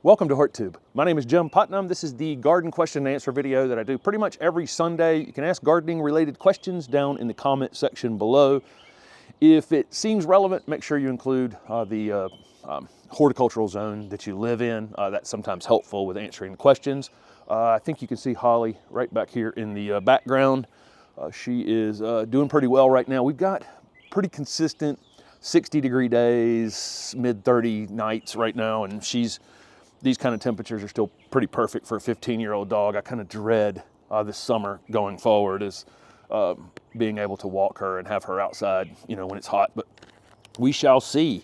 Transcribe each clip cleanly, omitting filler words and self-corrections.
Welcome to HortTube. My name is Jim Putnam. This is the garden question and answer video that I do pretty much every Sunday. You can ask gardening related questions down in the comment section below. If it seems relevant, make sure you include the horticultural zone that you live in. That's sometimes helpful with answering questions. I think you can see Holly right back here in the background. She is doing pretty well right now. We've got pretty consistent 60-degree days, mid-30 nights right now, and these kind of temperatures are still pretty perfect for a 15-year-old dog. I kind of dread this summer going forward is being able to walk her and have her outside, when it's hot, but we shall see.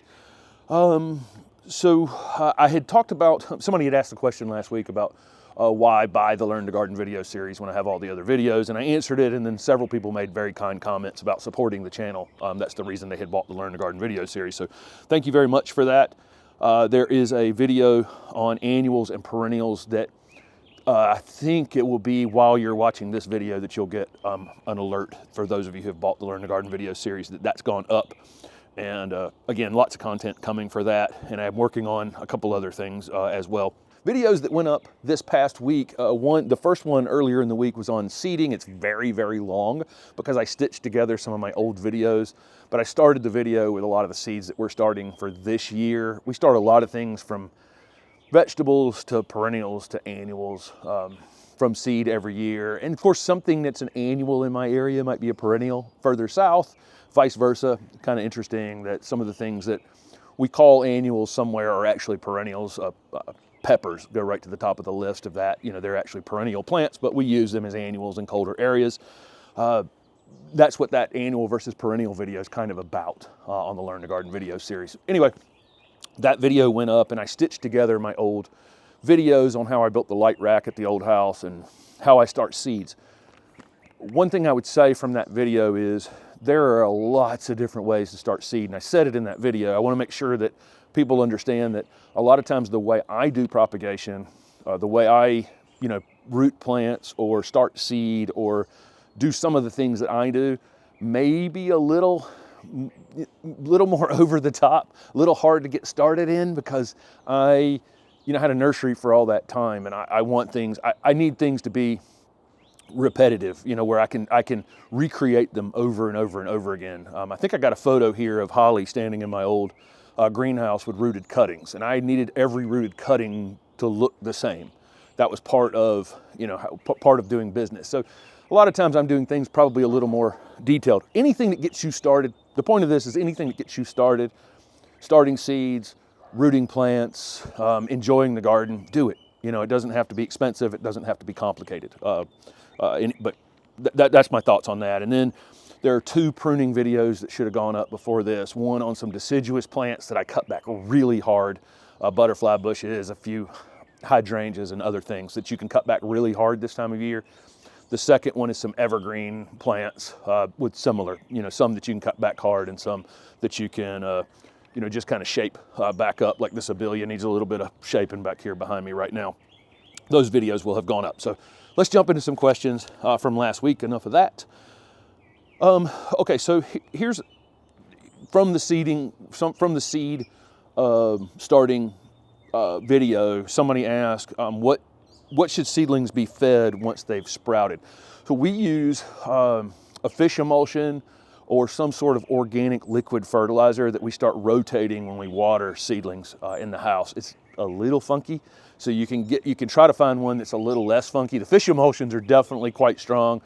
So I had talked about, somebody had asked the question last week about why buy the Learn to Garden video series when I have all the other videos, and I answered it, and then several people made very kind comments about supporting the channel. That's the reason they had bought the Learn to Garden video series, so thank you very much for that. There is a video on annuals and perennials that I think it will be while you're watching this video that you'll get an alert for those of you who have bought the Learn to Garden video series that's gone up. And again, lots of content coming for that, and I'm working on a couple other things as well. Videos that went up this past week, the first one earlier in the week was on seeding. It's very, very long because I stitched together some of my old videos, but I started the video with a lot of the seeds that we're starting for this year. We start a lot of things from vegetables to perennials to annuals from seed every year. And of course, something that's an annual in my area might be a perennial further south, vice versa. Kind of interesting that some of the things that we call annuals somewhere are actually perennials. Peppers go right to the top of the list of that. They're actually perennial plants, but we use them as annuals in colder areas. That's what that annual versus perennial video is kind of about on the Learn to Garden video series. Anyway, that video went up and I stitched together my old videos on how I built the light rack at the old house and how I start seeds. One thing I would say from that video is there are lots of different ways to start seed, and I said it in that video. I want to make sure that people understand that a lot of times the way I do propagation, the way I, root plants or start seed or do some of the things that I do may be a little more over the top, a little hard to get started in because I, had a nursery for all that time, and I want things, I need things to be repetitive, where I can recreate them over and over and over again. I think I got a photo here of Holly standing in my old greenhouse with rooted cuttings, and I needed every rooted cutting to look the same. That was part of, part of doing business. So a lot of times I'm doing things probably a little more detailed. Anything that gets you started, the point of this is anything that gets you started, starting seeds, rooting plants, enjoying the garden, do it. It doesn't have to be expensive. It doesn't have to be complicated. But that's my thoughts on that. And then there are two pruning videos that should have gone up before this. One on some deciduous plants that I cut back really hard, butterfly bushes, a few hydrangeas and other things that you can cut back really hard this time of year. The second one is some evergreen plants with similar, some that you can cut back hard and some that you can, just kind of shape back up, like this abelia needs a little bit of shaping back here behind me right now. Those videos will have gone up. So let's jump into some questions from last week. Enough of that. Okay, so here's from the seed starting video. Somebody asked, what should seedlings be fed once they've sprouted? So we use a fish emulsion or some sort of organic liquid fertilizer that we start rotating when we water seedlings in the house. It's a little funky, so you can try to find one that's a little less funky. The fish emulsions are definitely quite strong.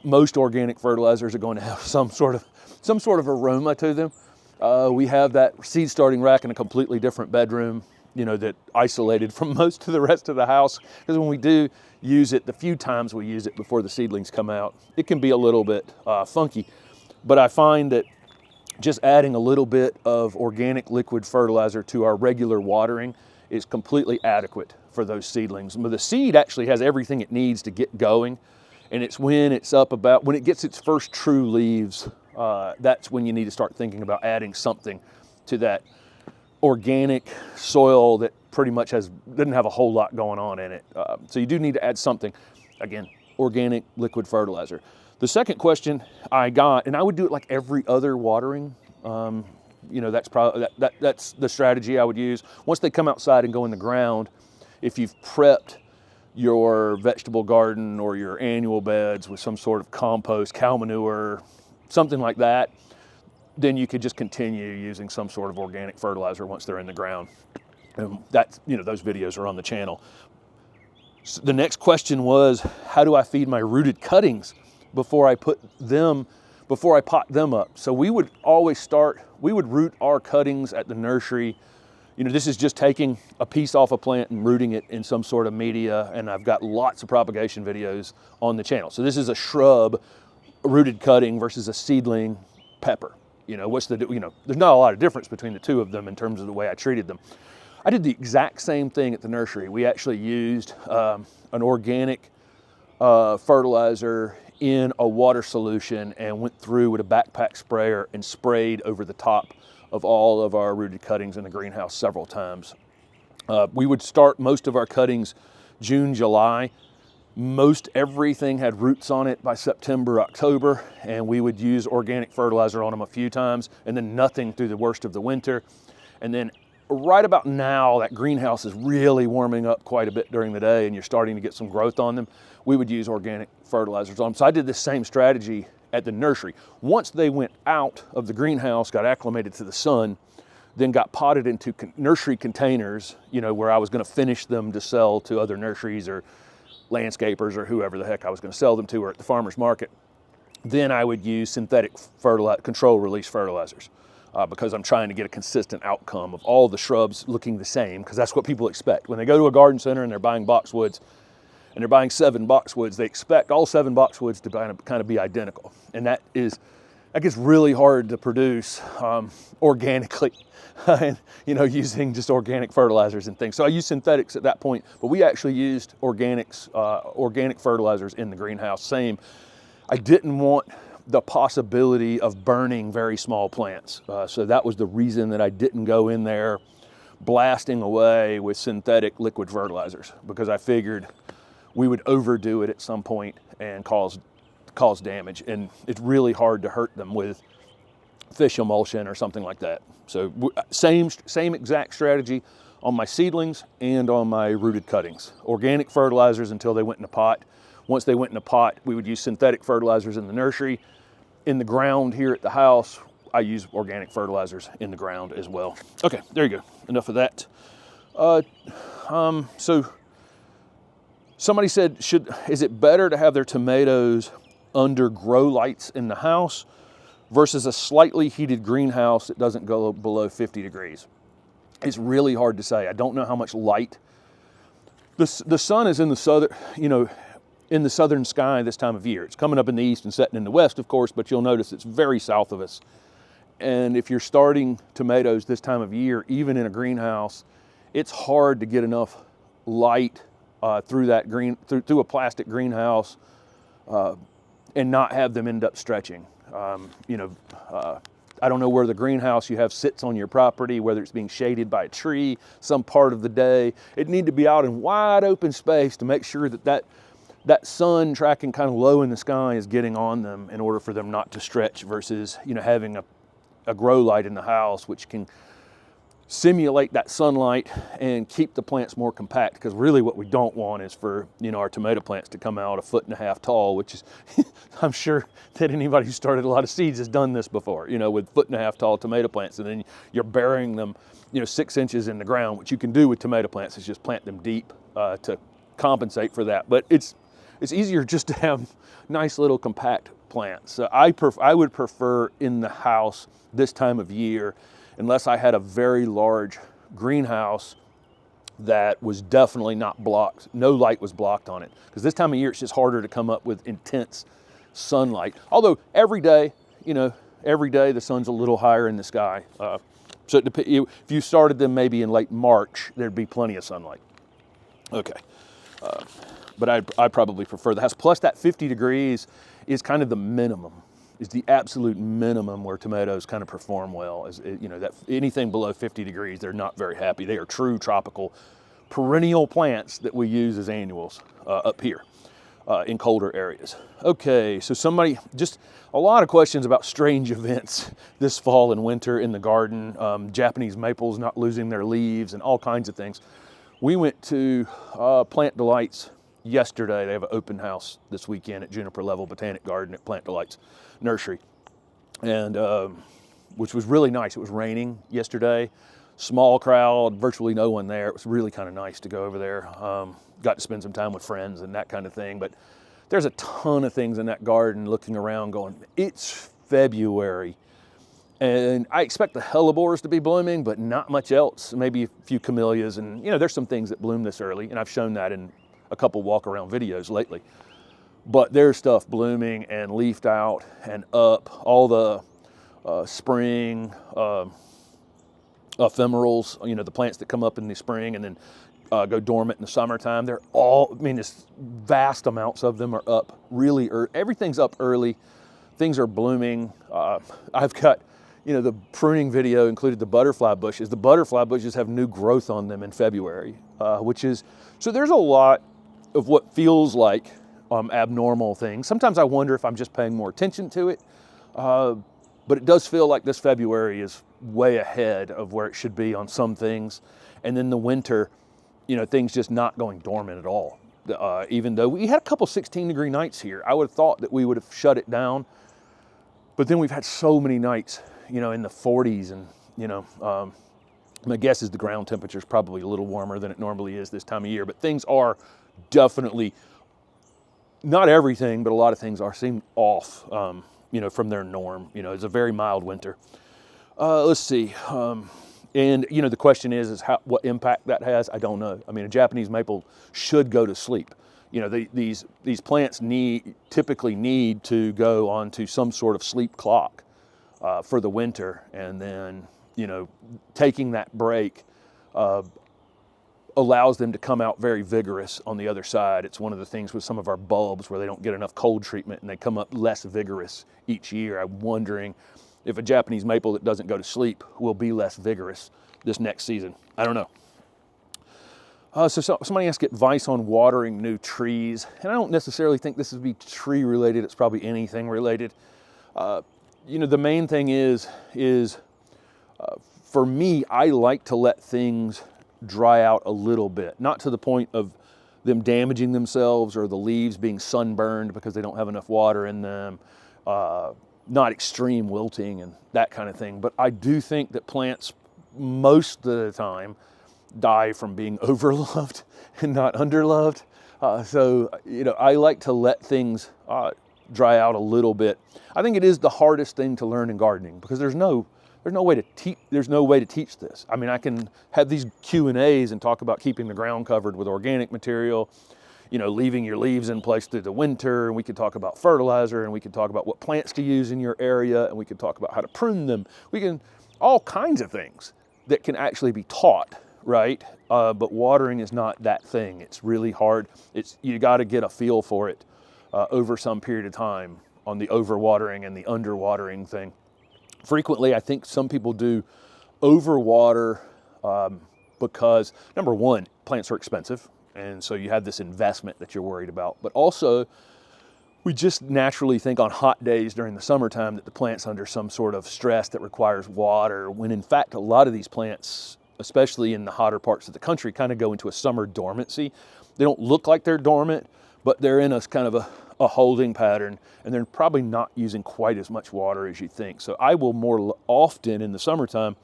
Most organic fertilizers are going to have some sort of aroma to them. We have that seed starting rack in a completely different bedroom, that isolated from most of the rest of the house. Because when we do use it, the few times we use it before the seedlings come out, it can be a little bit funky. But I find that just adding a little bit of organic liquid fertilizer to our regular watering is completely adequate for those seedlings. But the seed actually has everything it needs to get going. And it's when it gets its first true leaves, that's when you need to start thinking about adding something to that organic soil that pretty much doesn't have a whole lot going on in it. So you do need to add something. Again, organic liquid fertilizer. The second question I got, and I would do it like every other watering you know, that's probably, that's the strategy I would use. Once they come outside and go in the ground, if you've prepped your vegetable garden or your annual beds with some sort of compost, cow manure, something like that, then you could just continue using some sort of organic fertilizer once they're in the ground. And that, you know, those videos are on the channel. So the next question was, how do I feed my rooted cuttings before I pot them up? So we would always we would root our cuttings at the nursery. You know, this is just taking a piece off a plant and rooting it in some sort of media, and I've got lots of propagation videos on the channel. So this is a shrub rooted cutting versus a seedling pepper. You know, there's not a lot of difference between the two of them in terms of the way I treated them. I did the exact same thing at the nursery. We actually used an organic fertilizer in a water solution and went through with a backpack sprayer and sprayed over the top of all of our rooted cuttings in the greenhouse several times. We would start most of our cuttings June, July. Most everything had roots on it by September, October, and we would use organic fertilizer on them a few times, and then nothing through the worst of the winter. And then right about now, that greenhouse is really warming up quite a bit during the day, and you're starting to get some growth on them. We would use organic fertilizers on them. So I did the same strategy at the nursery. Once they went out of the greenhouse, got acclimated to the sun, then got potted into nursery containers, you know, where I was going to finish them to sell to other nurseries or landscapers or whoever the heck I was going to sell them to, or at the farmer's market. Then I would use synthetic control release fertilizers because I'm trying to get a consistent outcome of all the shrubs looking the same, because that's what people expect. When they go to a garden center and they're buying boxwoods, and they're buying 7 boxwoods, they expect all 7 boxwoods to kind of be identical. And that gets really hard to produce organically, and, you know, using just organic fertilizers and things. So I used synthetics at that point, but we actually used organic fertilizers in the greenhouse. Same. I didn't want the possibility of burning very small plants. So that was the reason that I didn't go in there blasting away with synthetic liquid fertilizers, because I figured we would overdo it at some point and cause damage. And it's really hard to hurt them with fish emulsion or something like that. So same exact strategy on my seedlings and on my rooted cuttings. Organic fertilizers until they went in a pot. Once they went in a pot, we would use synthetic fertilizers in the nursery. In the ground here at the house, I use organic fertilizers in the ground as well. Okay, there you go. Enough of that. So somebody said, is it better to have their tomatoes under grow lights in the house versus a slightly heated greenhouse that doesn't go below 50 degrees? It's really hard to say. I don't know how much light. The sun is in the southern, you know, in the southern sky this time of year. It's coming up in the east and setting in the west, of course, but you'll notice it's very south of us. And if you're starting tomatoes this time of year, even in a greenhouse, it's hard to get enough light through a plastic greenhouse and not have them end up stretching. You know, I don't know where the greenhouse you have sits on your property, whether it's being shaded by a tree some part of the day. It need to be out in wide open space to make sure that sun tracking kind of low in the sky is getting on them in order for them not to stretch, versus, you know, having a grow light in the house, which can simulate that sunlight and keep the plants more compact. Because really what we don't want is for, you know, our tomato plants to come out 1.5 feet tall, which is I'm sure that anybody who started a lot of seeds has done this before, you know, with 1.5 feet tall tomato plants, and then you're burying them, you know, 6 inches in the ground. What you can do with tomato plants is just plant them deep to compensate for that. But it's easier just to have nice little compact plants. So I would prefer in the house this time of year, unless I had a very large greenhouse that was definitely not blocked. No light was blocked on it. Because this time of year, it's just harder to come up with intense sunlight. Although every day, you know, the sun's a little higher in the sky. So if you started them maybe in late March, there'd be plenty of sunlight. Okay. But I probably prefer the house. Plus that 50 degrees is kind of the minimum, is the absolute minimum where tomatoes kind of perform well. You know, that anything below 50 degrees, they're not very happy. They are true tropical perennial plants that we use as annuals up here. in colder areas. Okay, so just a lot of questions about strange events this fall and winter in the garden, Japanese maples not losing their leaves and all kinds of things. We went to Plant Delights yesterday. They have an open house this weekend at Juniper Level Botanic Garden at Plant Delights Nursery, and which was really nice. It was raining yesterday, small crowd, virtually no one there. It was really kind of nice to go over there. Got to spend some time with friends and that kind of thing. But there's a ton of things in that garden looking around going, it's February. And I expect the hellebores to be blooming, but not much else. Maybe a few camellias, and there's some things that bloom this early, and I've shown that in a couple walk around videos lately. But there's stuff blooming and leafed out and up. All the spring ephemerals, the plants that come up in the spring and then go dormant in the summertime. They're all, just vast amounts of them are up really early. Everything's up early. Things are blooming. I've got, the pruning video included the butterfly bushes. The butterfly bushes have new growth on them in February, so there's a lot of what feels like abnormal things. Sometimes I wonder if I'm just paying more attention to it, but it does feel like this February is way ahead of where it should be on some things. And then the winter, things just not going dormant at all. Even though we had a couple 16-degree nights here, I would have thought that we would have shut it down. But then we've had so many nights, in the 40s, and my guess is the ground temperature is probably a little warmer than it normally is this time of year. But things are definitely, not everything, but a lot of things seem off, from their norm. It's a very mild winter. Let's see. And the question is what impact that has. I don't know. A Japanese maple should go to sleep. These plants typically need to go onto some sort of sleep clock for the winter, and then taking that break allows them to come out very vigorous on the other side. It's one of the things with some of our bulbs where they don't get enough cold treatment and they come up less vigorous each year. I'm wondering if a Japanese maple that doesn't go to sleep will be less vigorous this next season. I don't know. So somebody asked advice on watering new trees, and I don't necessarily think this would be tree related. It's probably anything related. The main thing is for me, I like to let things dry out a little bit, not to the point of them damaging themselves or the leaves being sunburned because they don't have enough water in them. Not extreme wilting and that kind of thing. But I do think that plants most of the time die from being overloved and not underloved. So I like to let things dry out a little bit. I think it is the hardest thing to learn in gardening because there's no way to teach this. I can have these Q&As and talk about keeping the ground covered with organic material, leaving your leaves in place through the winter, and we could talk about fertilizer, and we could talk about what plants to use in your area, and we could talk about how to prune them. All kinds of things that can actually be taught, right? But watering is not that thing. It's really hard. You got to get a feel for it over some period of time on the overwatering and the underwatering thing. Frequently, I think some people do overwater because, number one, plants are expensive. And so you have this investment that you're worried about. But also, we just naturally think on hot days during the summertime that the plant's under some sort of stress that requires water, when in fact a lot of these plants, especially in the hotter parts of the country, kind of go into a summer dormancy. They don't look like they're dormant, but they're in a kind of a holding pattern, and they're probably not using quite as much water as you think. So I will more often in the summertime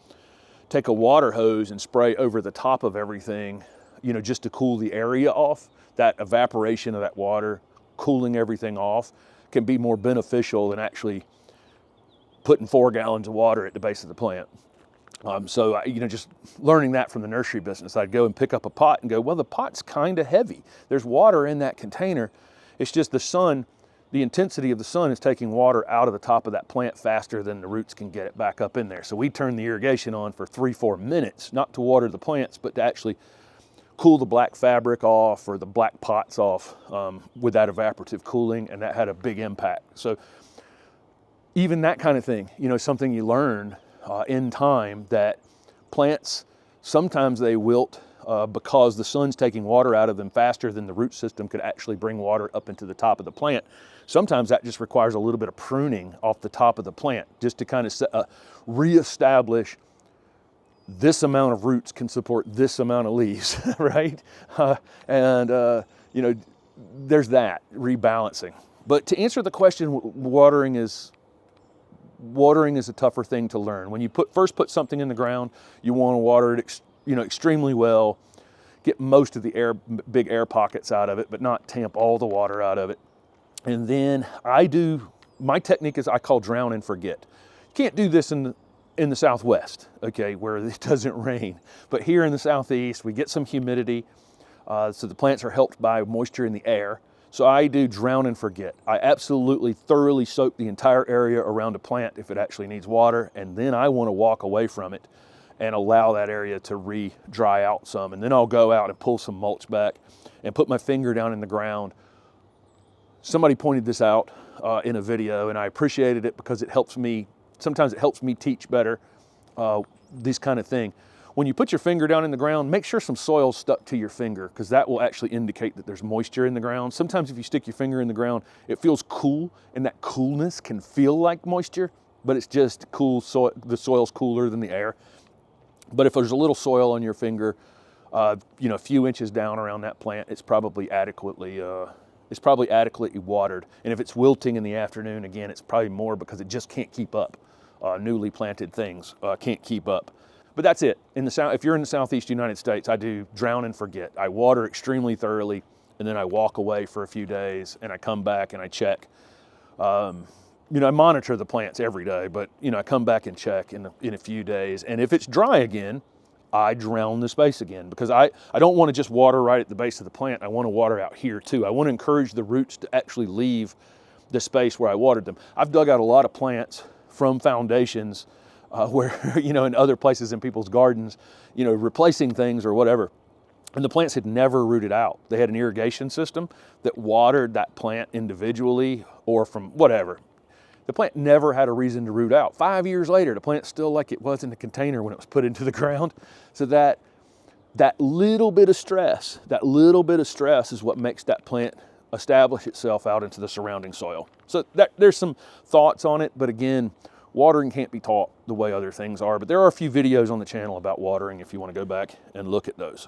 take a water hose and spray over the top of everything, just to cool the area off. That evaporation of that water, cooling everything off, can be more beneficial than actually putting 4 gallons of water at the base of the plant. So just learning that from the nursery business, I'd go and pick up a pot and go, well, the pot's kind of heavy. There's water in that container. It's just the sun, the intensity of the sun is taking water out of the top of that plant faster than the roots can get it back up in there. So we turn the irrigation on for 3-4 minutes, not to water the plants, but to actually cool the black fabric off or the black pots off with that evaporative cooling, and that had a big impact. So even that kind of thing, something you learn in time, that plants, sometimes they wilt because the sun's taking water out of them faster than the root system could actually bring water up into the top of the plant. Sometimes that just requires a little bit of pruning off the top of the plant just to kind of reestablish this amount of roots can support this amount of leaves, right? You know, there's that rebalancing. But to answer the question, watering is a tougher thing to learn. When you first put something in the ground, you want to water it, you know, extremely well, get most of the big air pockets out of it, but not tamp all the water out of it. And then my technique is I call drown and forget. You can't do this in the Southwest, okay, where it doesn't rain. But here in the Southeast, we get some humidity, so the plants are helped by moisture in the air. So I do drown and forget. I absolutely thoroughly soak the entire area around a plant if it actually needs water, and then I want to walk away from it and allow that area to dry out some. And then I'll go out and pull some mulch back and put my finger down in the ground. Somebody pointed this out in a video, and I appreciated it because it helps me. Sometimes it helps me teach better this kind of thing. When you put your finger down in the ground, make sure some soil's stuck to your finger, because that will actually indicate that there's moisture in the ground. Sometimes if you stick your finger in the ground, it feels cool, and that coolness can feel like moisture, but it's just cool. The soil's cooler than the air. But if there's a little soil on your finger, you know, a few inches down around that plant, it's probably adequately watered. And if it's wilting in the afternoon, again, it's probably more because it just can't keep up. Newly planted things can't keep up. But that's it. If you're in the Southeast United States, I do drown and forget. I water extremely thoroughly, and then I walk away for a few days, and I come back and I check. You know, I monitor the plants every day, but you know, I come back and check in a few days. And if it's dry again, I drown the space again, because I don't want to just water right at the base of the plant. I want to water out here too. I want to encourage the roots to actually leave the space where I watered them. I've dug out a lot of plants from foundations where, you know, in other places in people's gardens, you know, replacing things or whatever. And the plants had never rooted out. They had an irrigation system that watered that plant individually or from whatever. The plant never had a reason to root out. 5 years later, the plant's still like it was in the container when it was put into the ground. So that little bit of stress is what makes that plant establish itself out into the surrounding soil. So there's some thoughts on it, but again, watering can't be taught the way other things are. But there are a few videos on the channel about watering if you want to go back and look at those.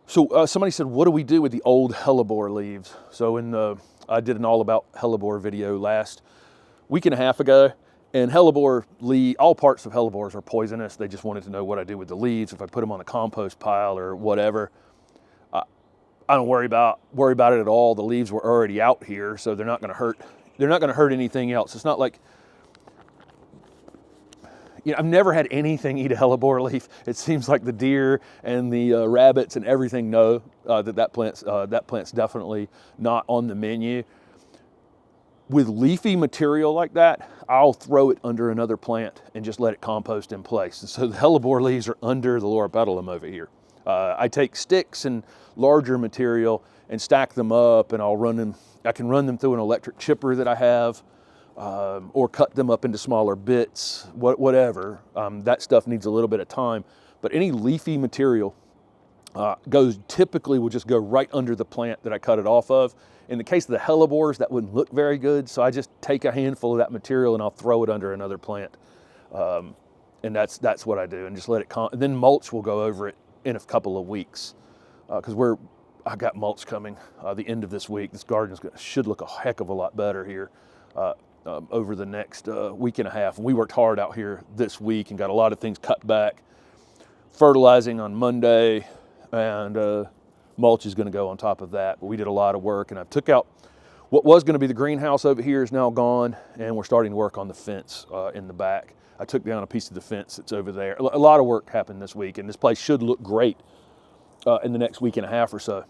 Somebody said, what do we do with the old hellebore leaves? So I did an all about hellebore video last week and a half ago, and all parts of hellebores are poisonous. They just wanted to know what I do with the leaves, if I put them on the compost pile or whatever. I don't worry about it at all. The leaves were already out here, so they're not going to hurt. They're not going to hurt anything else. It's not like, you know, I've never had anything eat a hellebore leaf. It seems like the deer and the rabbits and everything know that plant's definitely not on the menu. With leafy material like that, I'll throw it under another plant and just let it compost in place. And so the hellebore leaves are under the Loropetalum over here. I take sticks and larger material and stack them up, and I can run them through an electric chipper that I have, or cut them up into smaller bits, whatever. That stuff needs a little bit of time, but any leafy material typically will just go right under the plant that I cut it off of. In the case of the hellebores, that wouldn't look very good, so I just take a handful of that material and I'll throw it under another plant. And that's what I do, and just let it and then mulch will go over it in a couple of weeks, because I got mulch coming the end of this week. This garden should look a heck of a lot better here over the next week and a half. And we worked hard out here this week and got a lot of things cut back. Fertilizing on Monday, and mulch is going to go on top of that. But we did a lot of work, and I took out what was going to be the greenhouse over here is now gone, and we're starting to work on the fence in the back. I took down a piece of the fence that's over there. A lot of work happened this week, and this place should look great in the next week and a half or so.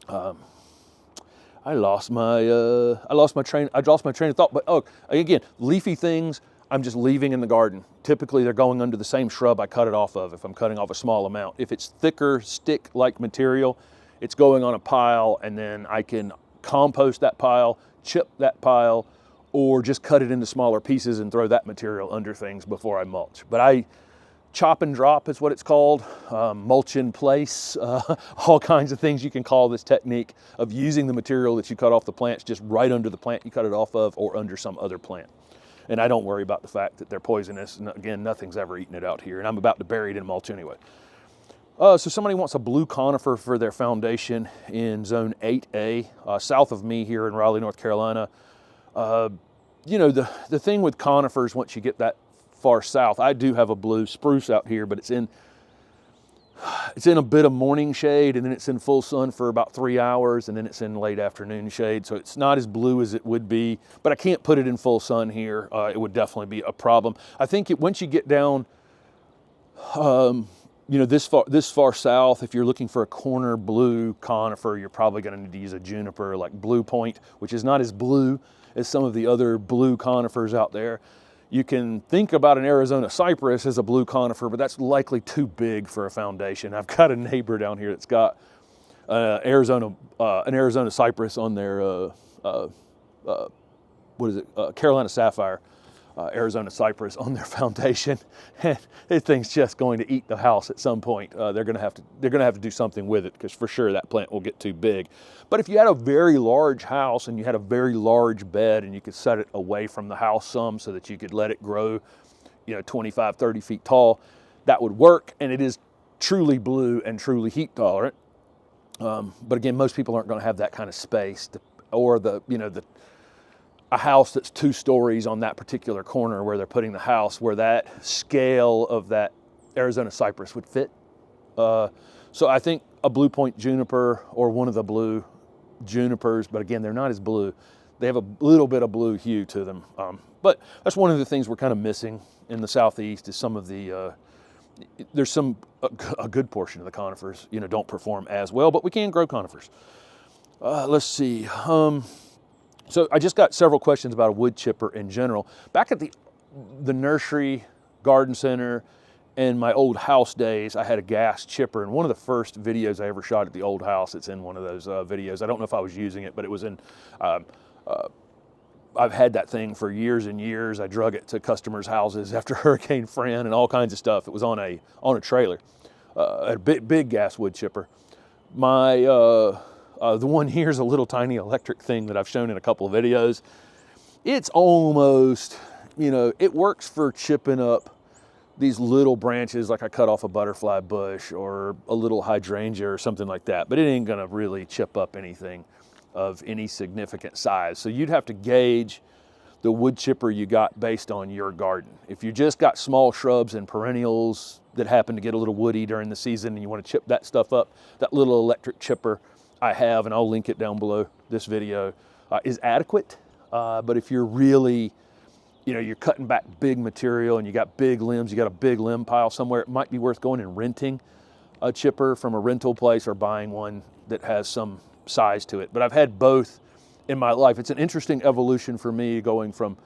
I lost my train of thought. But again, leafy things I'm just leaving in the garden. Typically, they're going under the same shrub I cut it off of if I'm cutting off a small amount. If it's thicker stick-like material, it's going on a pile, and then I can compost that pile, chip that pile, or just cut it into smaller pieces and throw that material under things before I mulch. But I chop and drop is what it's called, mulch in place, all kinds of things you can call this technique of using the material that you cut off the plants just right under the plant you cut it off of or under some other plant. And I don't worry about the fact that they're poisonous. And again, nothing's ever eaten it out here, and I'm about to bury it in mulch anyway. So somebody wants a blue conifer for their foundation in zone 8A, south of me here in Raleigh, North Carolina. You know, the thing with conifers, once you get that far south, I do have a blue spruce out here, but it's in a bit of morning shade, and then it's in full sun for about 3 hours, and then it's in late afternoon shade. So it's not as blue as it would be, but I can't put it in full sun here. It would definitely be a problem. I think once you get down, you know, this far south, if you're looking for a corner blue conifer, you're probably going to need to use a juniper like Blue Point, which is not as blue as some of the other blue conifers out there. You can think about an Arizona cypress as a blue conifer, but that's likely too big for a foundation. I've got a neighbor down here that's got an Arizona cypress on their Carolina Sapphire. Arizona cypress on their foundation, and this thing's just going to eat the house at some point. They're going to have to do something with it, because for sure that plant will get too big. But if you had a very large house and you had a very large bed and you could set it away from the house some so that you could let it grow, you know, 25, 30 feet tall, that would work. And it is truly blue and truly heat tolerant. But again, most people aren't going to have that kind of space or a house that's 2 stories on that particular corner where they're putting the house, where that scale of that Arizona cypress would fit. So I think a Blue Point juniper or one of the blue junipers, but again, they're not as blue. They have a little bit of blue hue to them. But that's one of the things we're kind of missing in the Southeast is some of the, there's a good portion of the conifers, you know, don't perform as well, but we can grow conifers. Let's see. So I just got several questions about a wood chipper in general. Back at the nursery, garden center, and my old house days, I had a gas chipper. And one of the first videos I ever shot at the old house, it's in one of those videos. I don't know if I was using it, but it was in, I've had that thing for years and years. I drug it to customers' houses after Hurricane Fran and all kinds of stuff. It was on a trailer, a big gas wood chipper. The one here is a little tiny electric thing that I've shown in a couple of videos. It's almost, you know, it works for chipping up these little branches like I cut off a butterfly bush or a little hydrangea or something like that, but it ain't gonna really chip up anything of any significant size. So you'd have to gauge the wood chipper you got based on your garden. If you just got small shrubs and perennials that happen to get a little woody during the season and you want to chip that stuff up, that little electric chipper I have, and I'll link it down below this video, is adequate. But if you're really, you know, you're cutting back big material and you got big limbs, you got a big limb pile somewhere, it might be worth going and renting a chipper from a rental place or buying one that has some size to it. But I've had both in my life. It's an interesting evolution for me, going from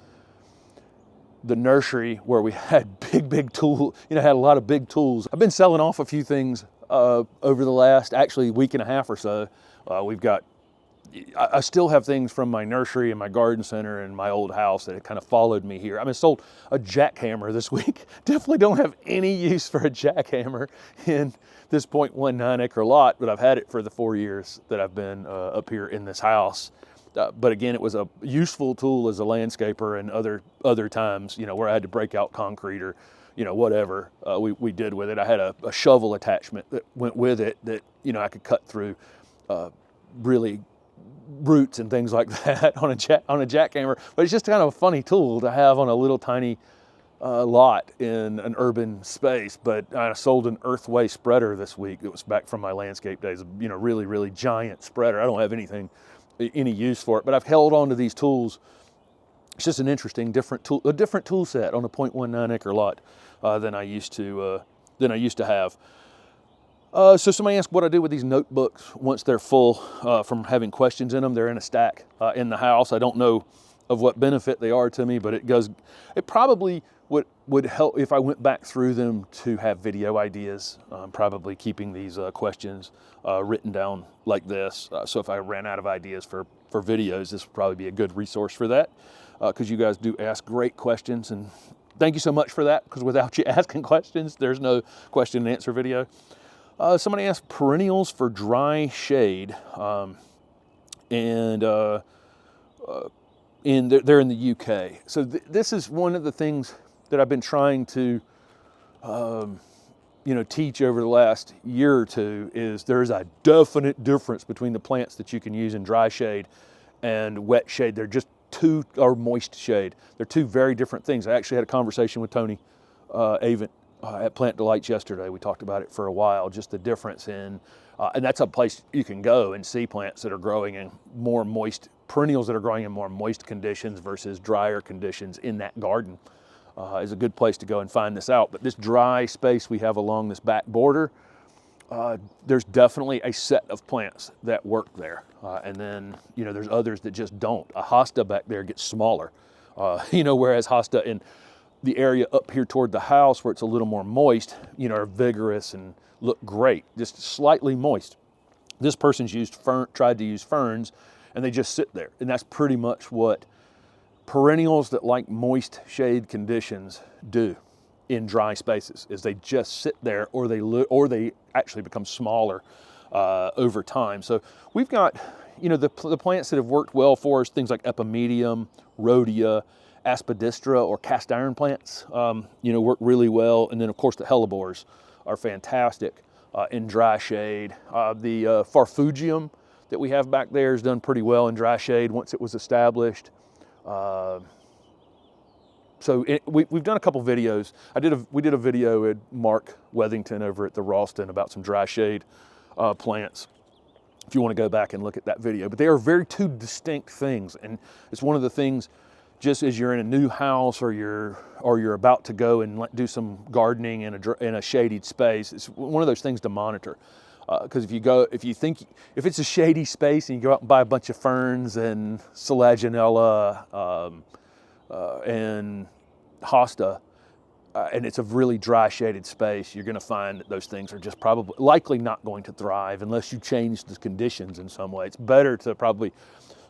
the nursery where we had big tools, you know, had a lot of big tools. I've been selling off a few things over the last actually week and a half or so. I still have things from my nursery and my garden center and my old house that have kind of followed me here. I mean, I sold a jackhammer this week. Definitely don't have any use for a jackhammer in this 0.19 acre lot, but I've had it for the 4 years that I've been up here in this house. But again, it was a useful tool as a landscaper, and other times, you know, where I had to break out concrete or, you know, whatever we did with it. I had a shovel attachment that went with it that, you know, I could cut through really roots and things like that on a jackhammer. But it's just kind of a funny tool to have on a little tiny lot in an urban space. But I sold an earthway spreader this week. It was back from my landscape days, you know, really giant spreader. I don't have any use for it, but I've held on to these tools. It's just an interesting, different tool set on a 0.19 acre lot than I used to have. So somebody asked what I do with these notebooks once they're full from having questions in them. They're in a stack in the house. I don't know of what benefit they are to me, but it probably would help if I went back through them to have video ideas. Probably keeping these questions written down like this. So if I ran out of ideas for videos, this would probably be a good resource for that, because you guys do ask great questions, and thank you so much for that, because without you asking questions, there's no question and answer video. Somebody asked perennials for dry shade, and they're in the UK. So this is one of the things that I've been trying to teach over the last year or two, is there's a definite difference between the plants that you can use in dry shade and wet shade. They're just or moist shade. They're two very different things. I actually had a conversation with Tony Avent at Plant Delights yesterday. We talked about it for a while, just the difference in, and that's a place you can go and see plants that are growing in more moist, perennials that are growing in more moist conditions versus drier conditions in that garden. Is a good place to go and find this out. But this dry space we have along this back border, there's definitely a set of plants that work there. And then, there's others that just don't. A hosta back there gets smaller, whereas hosta in the area up here toward the house where it's a little more moist, are vigorous and look great, just slightly moist. This person's tried to use ferns, and they just sit there. And that's pretty much what perennials that like moist shade conditions do in dry spaces, is they just sit there, or they actually become smaller over time. So we've got, the plants that have worked well for us, things like epimedium, rhodia, aspidistra, or cast iron plants, work really well. And then of course the hellebores are fantastic in dry shade. The farfugium that we have back there has done pretty well in dry shade once it was established. We've done a couple videos. We did a video with Mark Wethington over at the Ralston about some dry shade plants, if you want to go back and look at that video. But they are very two distinct things, and it's one of the things, just as you're in a new house or you're about to go and do some gardening in a shaded space, it's one of those things to monitor. Because if it's a shady space and you go out and buy a bunch of ferns and selaginella and hosta, and it's a really dry shaded space, you're going to find that those things are just likely not going to thrive unless you change the conditions in some way. It's better to probably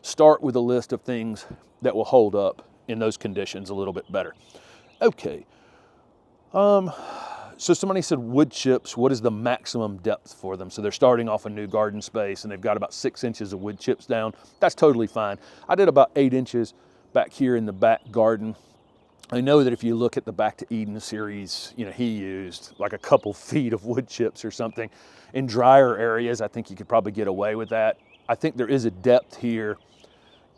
start with a list of things that will hold up in those conditions a little bit better. Okay. So somebody said wood chips, what is the maximum depth for them? So they're starting off a new garden space and they've got about 6 inches of wood chips down. That's totally fine. I did about 8 inches back here in the back garden. I know that if you look at the Back to Eden series, he used like a couple feet of wood chips or something. In drier areas, I think you could probably get away with that. I think there is a depth here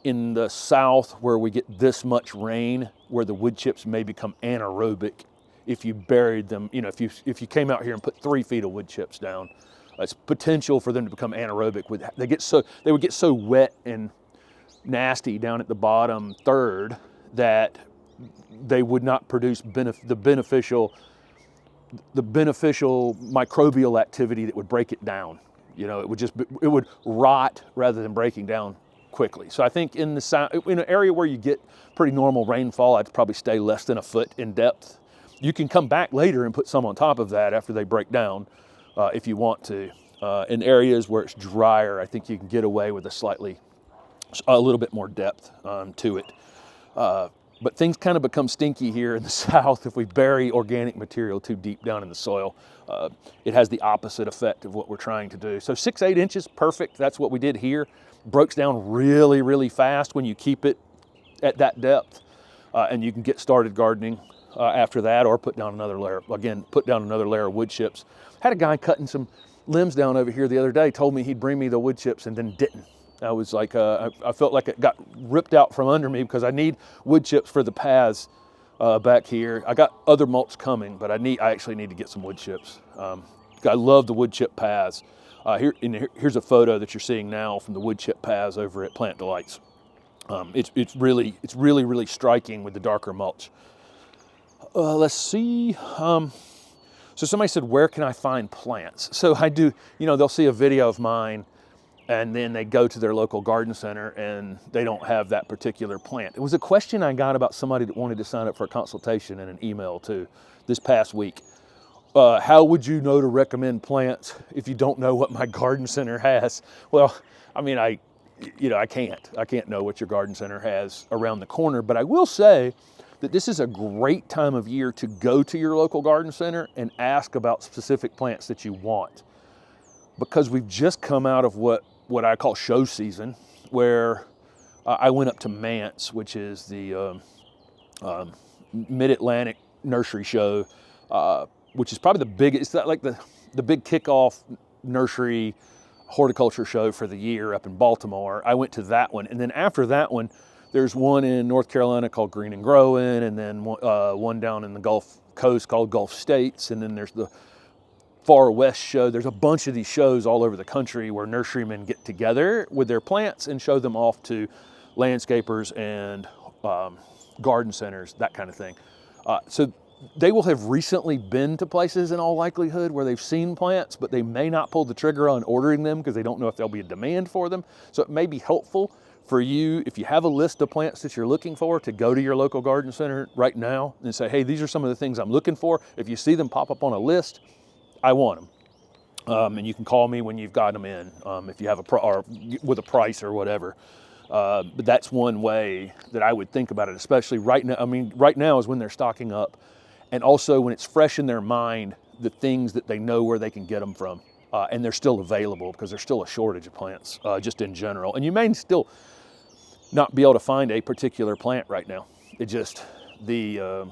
in the south where we get this much rain, where the wood chips may become anaerobic if you buried them. If you came out here and put 3 feet of wood chips down, it's potential for them to become anaerobic. They would get so wet and nasty down at the bottom third that they would not produce the beneficial microbial activity that would break it down. It would rot rather than breaking down quickly. So I think in an area where you get pretty normal rainfall, I'd probably stay less than a foot in depth. You can come back later and put some on top of that after they break down if you want to. In areas where it's drier, I think you can get away with a little bit more depth to it. But things kind of become stinky here in the south if we bury organic material too deep down in the soil. It has the opposite effect of what we're trying to do. So 6-8 inches, perfect. That's what we did here. Breaks down really, really fast when you keep it at that depth. And you can get started gardening after that, or put down another layer. Again, put down another layer of wood chips. Had a guy cutting some limbs down over here the other day, told me he'd bring me the wood chips and then didn't. I was like, I felt like it got ripped out from under me because I need wood chips for the paths back here. I got other mulch coming, but I actually need to get some wood chips. I love the wood chip paths. Here's a photo that you're seeing now from the wood chip paths over at Plant Delights. It's really striking with the darker mulch. Let's see. So somebody said, where can I find plants? So I do, they'll see a video of mine and then they go to their local garden center and they don't have that particular plant. It was a question I got about somebody that wanted to sign up for a consultation in an email too this past week. How would you know to recommend plants if you don't know what my garden center has? Well, I mean, I can't know what your garden center has around the corner, but I will say that this is a great time of year to go to your local garden center and ask about specific plants that you want. Because we've just come out of what I call show season, where I went up to Mance, which is the Mid-Atlantic nursery show, which is probably the biggest, it's like the big kickoff nursery horticulture show for the year up in Baltimore. I went to that one, and then after that one, there's one in North Carolina called Green and Growing, and then one down in the Gulf Coast called Gulf States, and then there's the Far West show. There's a bunch of these shows all over the country where nurserymen get together with their plants and show them off to landscapers and garden centers, that kind of thing. So they will have recently been to places in all likelihood where they've seen plants, but they may not pull the trigger on ordering them because they don't know if there'll be a demand for them. So it may be helpful for you, if you have a list of plants that you're looking for, to go to your local garden center right now and say, hey, these are some of the things I'm looking for. If you see them pop up on a list, I want them. And you can call me when you've got them in, if you have or with a price or whatever. But that's one way that I would think about it, especially right now. I mean, right now is when they're stocking up, and also when it's fresh in their mind, the things that they know where they can get them from. And they're still available, because there's still a shortage of plants, just in general. And you may still not be able to find a particular plant right now. It just, the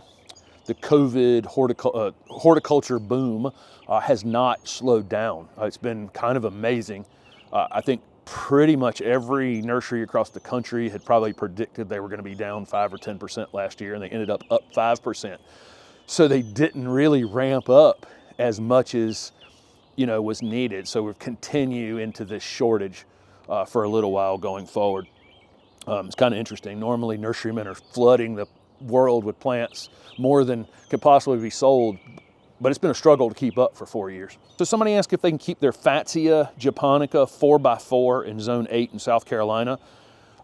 COVID horticulture boom has not slowed down. It's been kind of amazing. I think pretty much every nursery across the country had probably predicted they were going to be down 5 or 10% last year, and they ended up 5%. So they didn't really ramp up as much as, you know, was needed. So we'll continue into this shortage for a little while going forward. It's kind of interesting. Normally nurserymen are flooding the world with plants more than could possibly be sold, but it's been a struggle to keep up for 4 years. So somebody asked if they can keep their Fatsia Japonica 4x4 in zone 8 in South Carolina.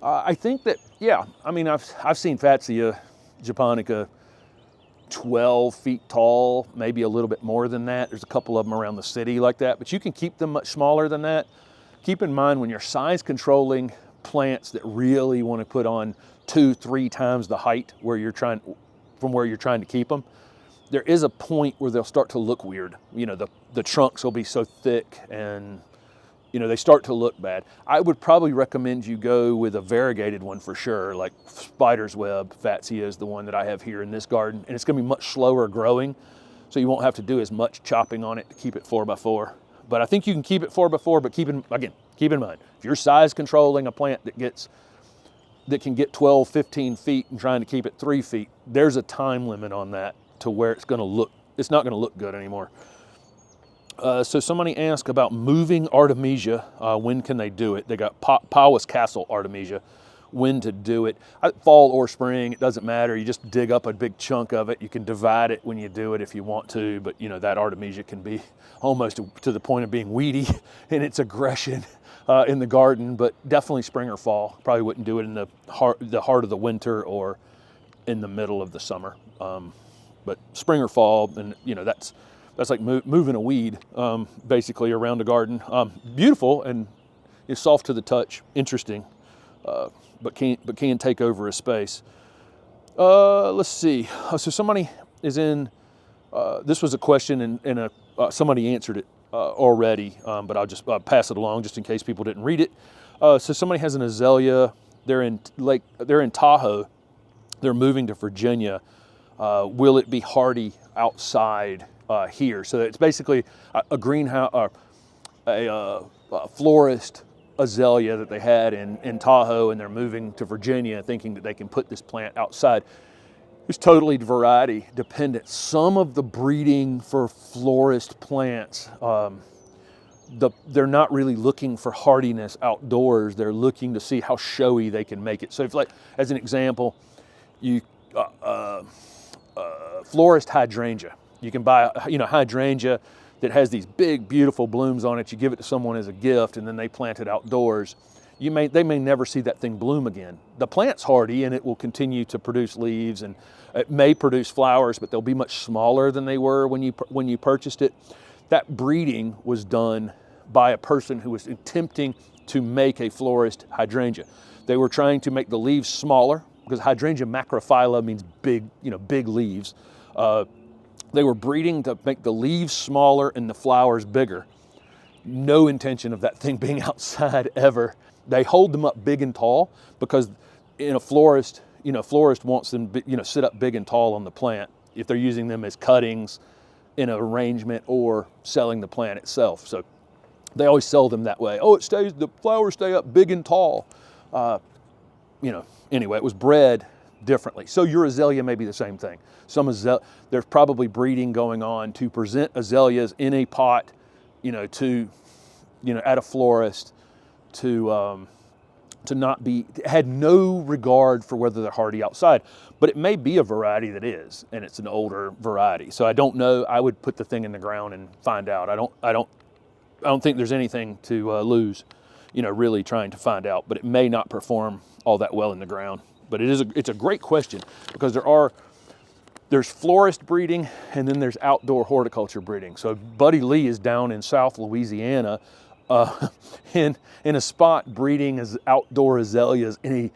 I think that, yeah, I mean, I've seen Fatsia Japonica 12 feet tall, maybe a little bit more than that. There's a couple of them around the city like that, but you can keep them much smaller than that. Keep in mind, when you're size controlling plants that really want to put on 2-3 times the height where you're trying to keep them, there is a point where they'll start to look weird. You know, the trunks will be so thick, and you know, they start to look bad. I would probably recommend you go with a variegated one for sure, like Spider's Web Fatsia is the one that I have here in this garden, and it's going to be much slower growing, so you won't have to do as much chopping on it to keep it 4x4. But I think you can keep it 4x4, but keep in mind, if you're size controlling a plant that can get 12, 15 feet and trying to keep it 3 feet, there's a time limit on that to where it's not going to look good anymore. So somebody asked about moving Artemisia. When can they do it? They got Powys Castle Artemisia. When to do it? Fall or spring, it doesn't matter. You just dig up a big chunk of it. You can divide it when you do it if you want to, but you know, that Artemisia can be almost to the point of being weedy in its aggression in the garden, but definitely spring or fall. Probably wouldn't do it in the heart of the winter or in the middle of the summer. But spring or fall, and you know, that's like moving a weed, basically, around the garden. Beautiful and is soft to the touch, interesting, but can take over a space. Let's see. So somebody is in. This was a question, and somebody answered it already, but I'll just pass it along just in case people didn't read it. So somebody has an azalea. They're in Tahoe. They're moving to Virginia. Will it be hardy outside here? So it's basically a greenhouse, a florist azalea that they had in Tahoe, and they're moving to Virginia thinking that they can put this plant outside. It's totally variety dependent. Some of the breeding for florist plants, they're not really looking for hardiness outdoors. They're looking to see how showy they can make it. So if, like, as an example, you florist hydrangea. You can buy, hydrangea that has these big, beautiful blooms on it. You give it to someone as a gift, and then they plant it outdoors. They may never see that thing bloom again. The plant's hardy, and it will continue to produce leaves, and it may produce flowers, but they'll be much smaller than they were when you purchased it. That breeding was done by a person who was attempting to make a florist hydrangea. They were trying to make the leaves smaller because hydrangea macrophylla means big, big leaves. They were breeding to make the leaves smaller and the flowers bigger. No intention of that thing being outside ever. They hold them up big and tall because in a florist, florist wants them, sit up big and tall on the plant if they're using them as cuttings in an arrangement or selling the plant itself. So they always sell them that way. Oh, the flowers stay up big and tall. Anyway, it was bred differently. So your azalea may be the same thing. There's probably breeding going on to present azaleas in a pot, at a florist to not be, had no regard for whether they're hardy outside. But it may be a variety that is, and it's an older variety. So I don't know. I would put the thing in the ground and find out. I don't think there's anything to lose, really trying to find out. But it may not perform all that well in the ground. But it's a great question because there's florist breeding and then there's outdoor horticulture breeding. So Buddy Lee is down in South Louisiana in a spot breeding as outdoor azaleas in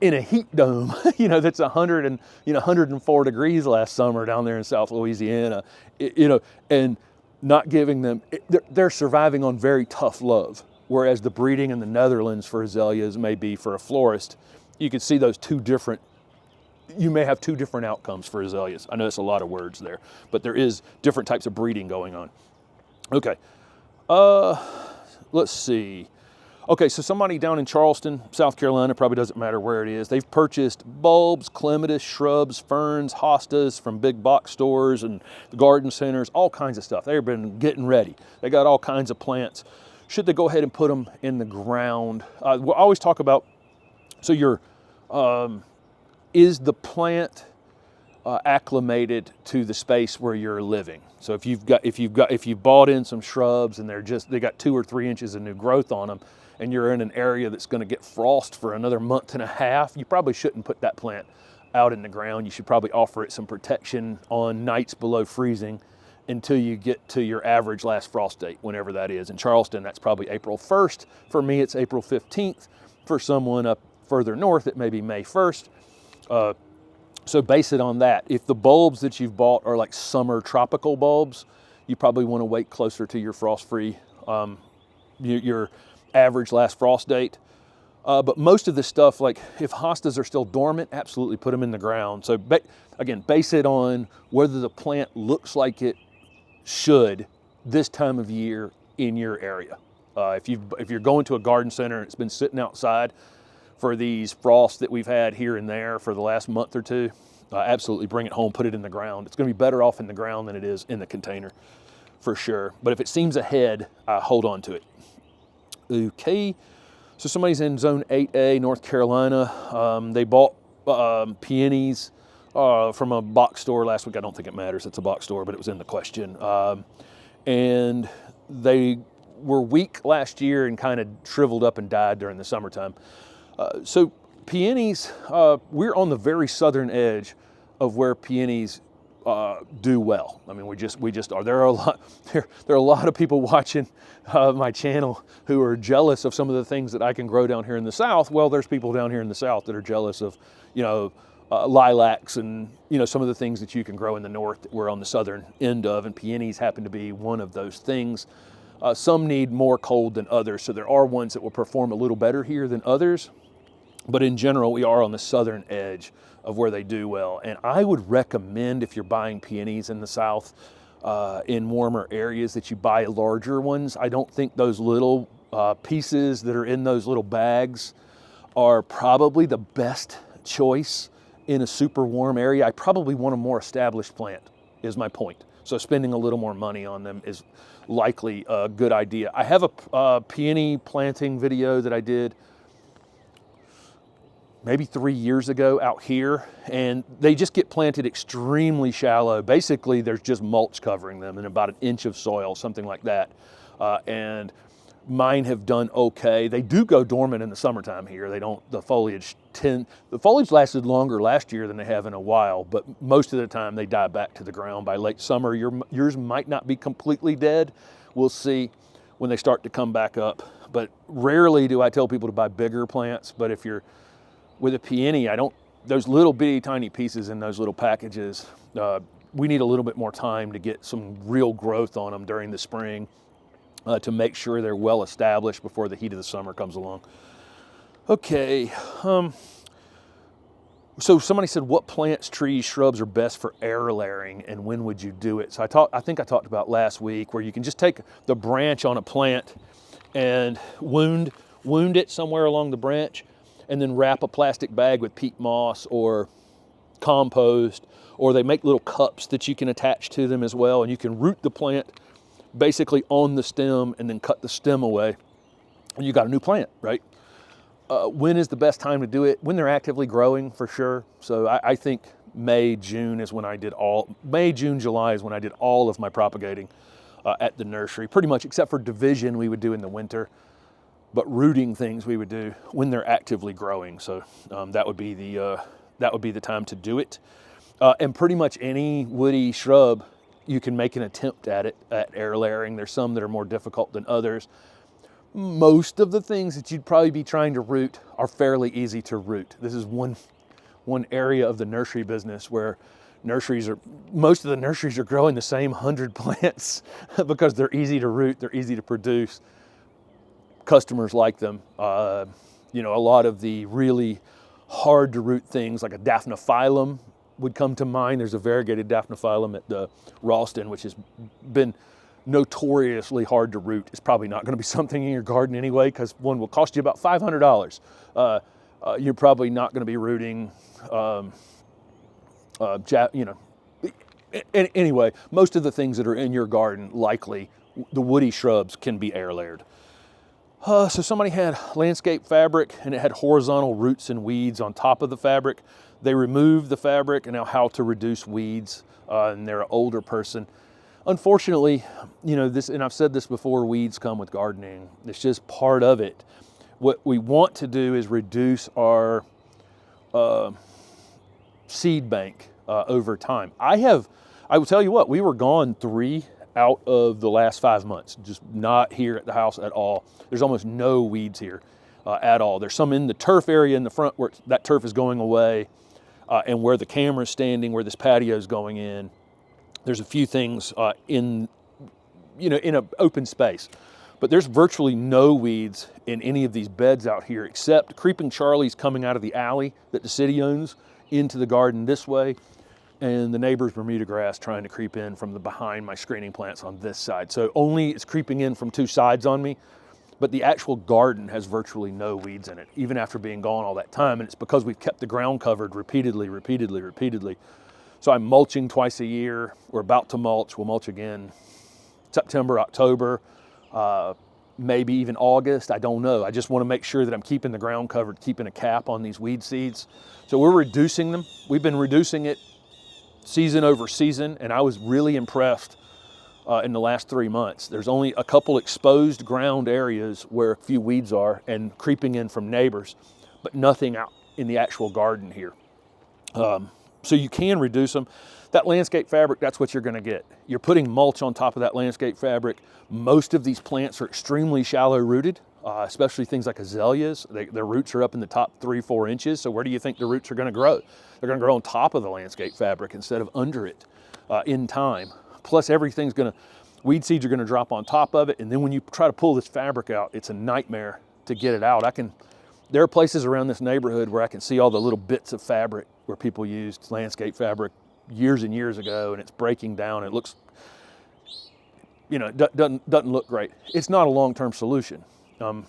a heat dome, that's 104 degrees last summer down there in South Louisiana, and not giving them, they're surviving on very tough love. Whereas the breeding in the Netherlands for azaleas may be for a florist. You can see you may have two different outcomes for azaleas. I know it's a lot of words there, but there is different types of breeding going on. Okay, let's see. Okay, so somebody down in Charleston, South Carolina, probably doesn't matter where it is, they've purchased bulbs, clematis, shrubs, ferns, hostas from big box stores and the garden centers, all kinds of stuff. They've been getting ready. They got all kinds of plants. Should they go ahead and put them in the ground? We'll always talk about, so is the plant acclimated to the space where you're living? So if you've bought in some shrubs and they got 2 or 3 inches of new growth on them, and you're in an area that's going to get frost for another month and a half, you probably shouldn't put that plant out in the ground. You should probably offer it some protection on nights below freezing until you get to your average last frost date, whenever that is. In Charleston, that's probably April 1st. For me, it's April 15th. For someone up further north, it may be May 1st. So base it on that. If the bulbs that you've bought are like summer tropical bulbs, you probably want to wait closer to your frost-free, your average last frost date. But most of the stuff, like if hostas are still dormant, absolutely put them in the ground. So again, base it on whether the plant looks like it should this time of year in your area. If you're going to a garden center and it's been sitting outside for these frosts that we've had here and there for the last month or two, absolutely bring it home, put it in the ground. It's going to be better off in the ground than it is in the container for sure. But if it seems ahead, hold on to it. Okay, so somebody's in Zone 8A, North Carolina. They bought peonies from a box store last week. I don't think it matters, it's a box store, but it was in the question. And they were weak last year and kind of shriveled up and died during the summertime. So peonies, we're on the very southern edge of where peonies do well. I mean, we just are. There are a lot of people watching my channel who are jealous of some of the things that I can grow down here in the South. Well, there's people down here in the South that are jealous of, lilacs and, some of the things that you can grow in the North that we're on the southern end of, and peonies happen to be one of those things. Some need more cold than others, so there are ones that will perform a little better here than others. But in general, we are on the southern edge of where they do well. And I would recommend, if you're buying peonies in the South, in warmer areas, that you buy larger ones. I don't think those little pieces that are in those little bags are probably the best choice in a super warm area. I probably want a more established plant, is my point. So spending a little more money on them is likely a good idea. I have a peony planting video that I did maybe 3 years ago out here, and they just get planted extremely shallow. Basically, there's just mulch covering them and about 1 inch of soil, something like that. And mine have done okay. They do go dormant in the summertime here. The foliage lasted longer last year than they have in a while, but most of the time they die back to the ground by late summer. Yours might not be completely dead. We'll see when they start to come back up. But rarely do I tell people to buy bigger plants, but if you're With a peony, those little bitty tiny pieces in those little packages, we need a little bit more time to get some real growth on them during the spring to make sure they're well established before the heat of the summer comes along. Okay, so somebody said, what plants, trees, shrubs are best for air layering and when would you do it? So I think I talked about last week where you can just take the branch on a plant and wound it somewhere along the branch and then wrap a plastic bag with peat moss or compost, or they make little cups that you can attach to them as well, and you can root the plant basically on the stem and then cut the stem away and you got a new plant, right? When is the best time to do it? When they're actively growing, for sure. So I think May, June, July is when I did all of my propagating at the nursery, pretty much, except for division we would do in the winter, but rooting things we would do when they're actively growing. So that would be the time to do it. And pretty much any woody shrub, you can make an attempt at it, at air layering. There's some that are more difficult than others. Most of the things that you'd probably be trying to root are fairly easy to root. This is one area of the nursery business where most of the nurseries are growing the same 100 plants because they're easy to root, they're easy to produce. Customers like them. A lot of the really hard to root things like a Daphnophyllum would come to mind. There's a variegated Daphnophyllum at the Ralston, which has been notoriously hard to root. It's probably not going to be something in your garden anyway, because one will cost you about $500. You're probably not going to be rooting, anyway, most of the things that are in your garden, likely the woody shrubs can be air layered. So somebody had landscape fabric and it had horizontal roots and weeds on top of the fabric. They removed the fabric, and now how to reduce weeds, and they're an older person. Unfortunately, this, and I've said this before, weeds come with gardening. It's just part of it. What we want to do is reduce our seed bank over time. I will tell you what, we were gone 3 out of the last 5 months, just not here at the house at all. There's almost no weeds here at all. There's some in the turf area in the front where that turf is going away, and where the camera's standing, where this patio is going in. There's a few things in an open space, but there's virtually no weeds in any of these beds out here, except creeping Charlie's coming out of the alley that the city owns into the garden this way, and the neighbor's Bermuda grass trying to creep in from behind my screening plants on this side. So only it's creeping in from 2 sides on me, but the actual garden has virtually no weeds in it, even after being gone all that time, and it's because we've kept the ground covered repeatedly. So I'm mulching twice a year. We're about to mulch. We'll mulch again September, October, maybe even August. I don't know. I just want to make sure that I'm keeping the ground covered, keeping a cap on these weed seeds. So we're reducing them. We've been reducing it season over season, and I was really impressed in the last 3 months. There's only a couple exposed ground areas where a few weeds are and creeping in from neighbors, but nothing out in the actual garden here. So you can reduce them. That landscape fabric, that's what you're going to get. You're putting mulch on top of that landscape fabric. Most of these plants are extremely shallow rooted, especially things like azaleas. Their roots are up in the top 3-4 inches. So where do you think the roots are going to grow? They're going to grow on top of the landscape fabric instead of under it in time. Plus weed seeds are going to drop on top of it. And then when you try to pull this fabric out, it's a nightmare to get it out. There are places around this neighborhood where I can see all the little bits of fabric where people used landscape fabric years and years ago, and it's breaking down. It looks, doesn't look great. It's not a long-term solution, and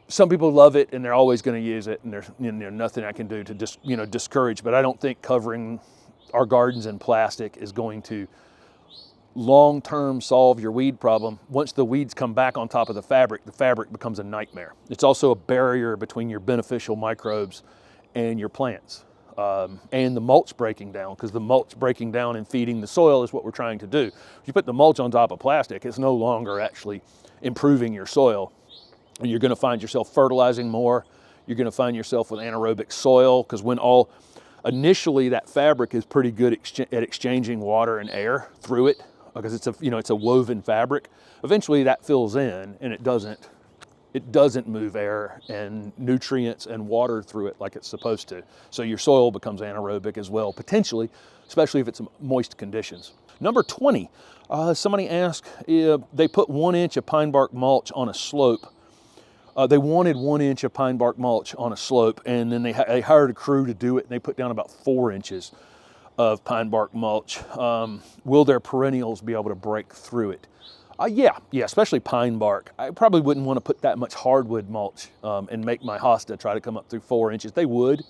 some people love it and they're always going to use it, and there's nothing I can do to just discourage. But I don't think covering our gardens in plastic is going to long-term solve your weed problem. Once the weeds come back on top of the fabric becomes a nightmare. It's also a barrier between your beneficial microbes and your plants, and the mulch breaking down, because the mulch breaking down and feeding the soil is what we're trying to do. If you put the mulch on top of plastic, it's no longer actually improving your soil. You're going to find yourself fertilizing more. You're going to find yourself with anaerobic soil, because initially that fabric is pretty good at exchanging water and air through it, because it's a woven fabric. Eventually that fills in, and it doesn't it doesn't move air and nutrients and water through it like it's supposed to. So your soil becomes anaerobic as well, potentially, especially if it's moist conditions. Number 20, somebody asked if they put 1 inch of pine bark mulch on a slope. They wanted 1 inch of pine bark mulch on a slope, and then they hired a crew to do it, and they put down about 4 inches of pine bark mulch. Will their perennials be able to break through it? Yeah, especially pine bark. I probably wouldn't want to put that much hardwood mulch and make my hosta try to come up through 4 inches. They would,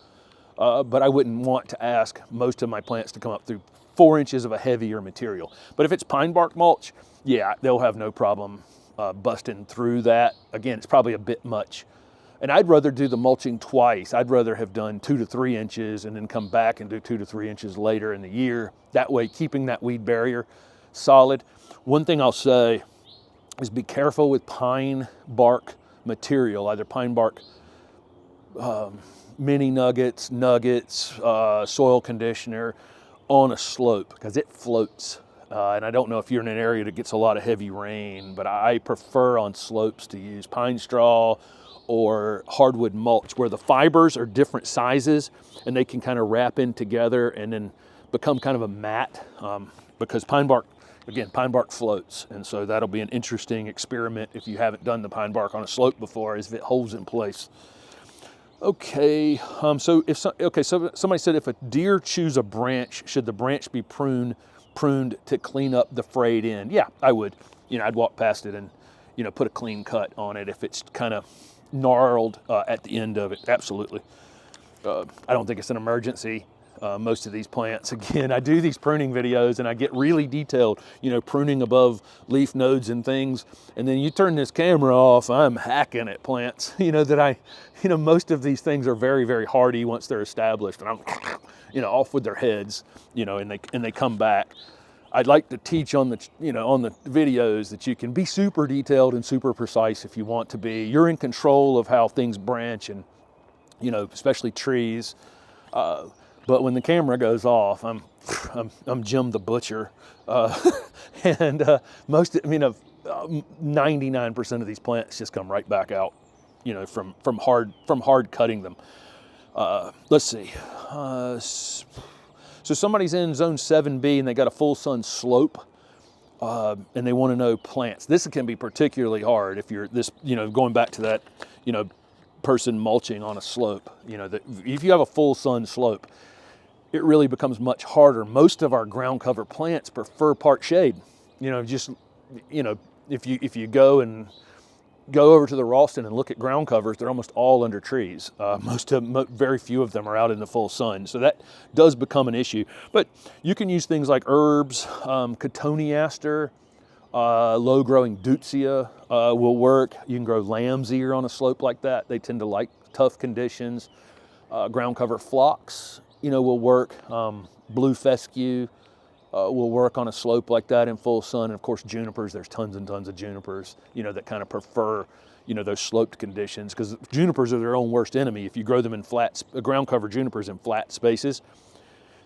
but I wouldn't want to ask most of my plants to come up through 4 inches of a heavier material. But if it's pine bark mulch, yeah, they'll have no problem busting through that. Again, it's probably a bit much. And I'd rather do the mulching twice. I'd rather have done 2 to 3 inches and then come back and do 2 to 3 inches later in the year. That way, keeping that weed barrier solid. One thing I'll say is be careful with pine bark material, either pine bark mini nuggets, soil conditioner on a slope, because it floats. And I don't know if you're in an area that gets a lot of heavy rain, but I prefer on slopes to use pine straw or hardwood mulch, where the fibers are different sizes and they can kind of wrap in together and then become kind of a mat, because pine bark floats. And so that'll be an interesting experiment if you haven't done the pine bark on a slope before, as if it holds in place. Okay, so somebody said if a deer chews a branch, should the branch be pruned to clean up the frayed end? Yeah, I would. I'd walk past it and, put a clean cut on it if it's kind of gnarled at the end of it. Absolutely. I don't think it's an emergency. Most of these plants, again, I do these pruning videos and I get really detailed, pruning above leaf nodes and things. And then you turn this camera off, I'm hacking at plants, most of these things are very, very hardy once they're established, and I'm, off with their heads, and they come back. I'd like to teach on the videos that you can be super detailed and super precise if you want to be. You're in control of how things branch and, especially trees. But when the camera goes off, I'm Jim the Butcher, and 99% of these plants just come right back out, from hard cutting them. Let's see. So somebody's in zone 7B and they got a full sun slope, and they want to know plants. This can be particularly hard if you're going back to that, person mulching on a slope. If you have a full sun slope, it really becomes much harder. Most of our ground cover plants prefer part shade. If you go over to the Ralston and look at ground covers, they're almost all under trees. Very few of them are out in the full sun. So that does become an issue. But you can use things like herbs, cotoneaster, low growing deutzia will work. You can grow lamb's ear on a slope like that. They tend to like tough conditions. Ground cover phlox, will work. Blue fescue will work on a slope like that in full sun. And of course, junipers, there's tons and tons of junipers, that kind of prefer, those sloped conditions, because junipers are their own worst enemy. If you grow them in ground cover junipers in flat spaces,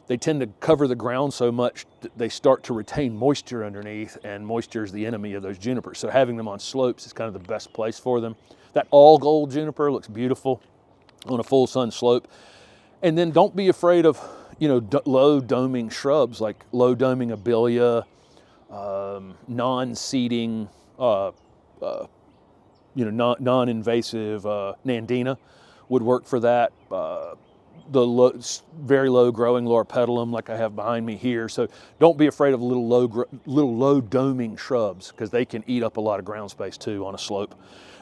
they tend to cover the ground so much that they start to retain moisture underneath, and moisture is the enemy of those junipers. So having them on slopes is kind of the best place for them. That all gold juniper looks beautiful on a full sun slope. And then don't be afraid of, low doming shrubs like low doming abelia, non-seeding, non-invasive nandina would work for that. Very low growing loropetalum like I have behind me here. So don't be afraid of little low doming shrubs, because they can eat up a lot of ground space too on a slope.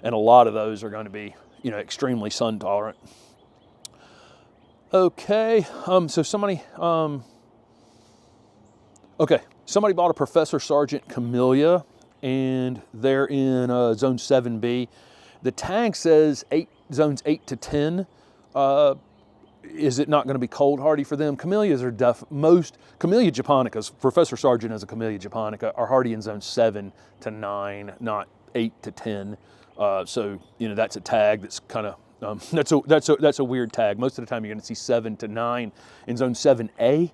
And a lot of those are going to be, extremely sun tolerant. Okay, so somebody bought a Professor Sargent Chamilia, and they're in zone 7B. The tag says zones 8 to 10. Is it not going to be cold hardy for them? Chamelias are Chamilia japonicas, Professor Sargent has a Chamilia japonica, are hardy in zone 7 to 9, not 8 to 10. So that's a tag that's kind of that's a weird tag. Most of the time you're going to see 7 to 9. In zone 7A,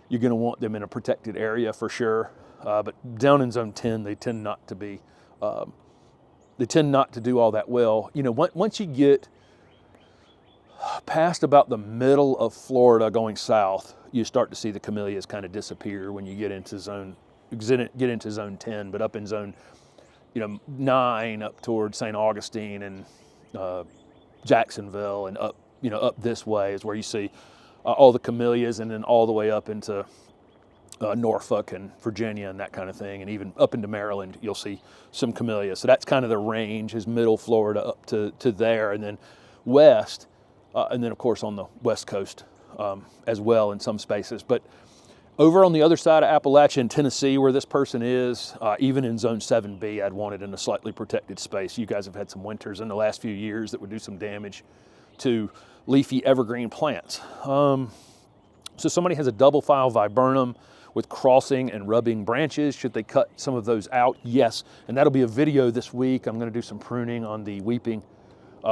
you're going to want them in a protected area for sure. But down in zone 10, they tend not to be they tend not to do all that well. You know, once you get past about the middle of Florida going south, you start to see the camellias kind of disappear when you get into zone 10, but up in zone, you know, 9 up towards St. Augustine and Jacksonville and up, you know, up this way is where you see all the camellias, and then all the way up into Norfolk and Virginia and that kind of thing, and even up into Maryland, you'll see some camellias. So that's kind of the range, is middle Florida up to there, and then west, and then of course on the west coast as well in some spaces. But over on the other side of Appalachia in Tennessee, where this person is, even in zone 7B, I'd want it in a slightly protected space. You guys have had some winters in the last few years that would do some damage to leafy evergreen plants. So somebody has a double file viburnum with crossing and rubbing branches. Should they cut some of those out? Yes, and that'll be a video this week. I'm gonna do some pruning on the weeping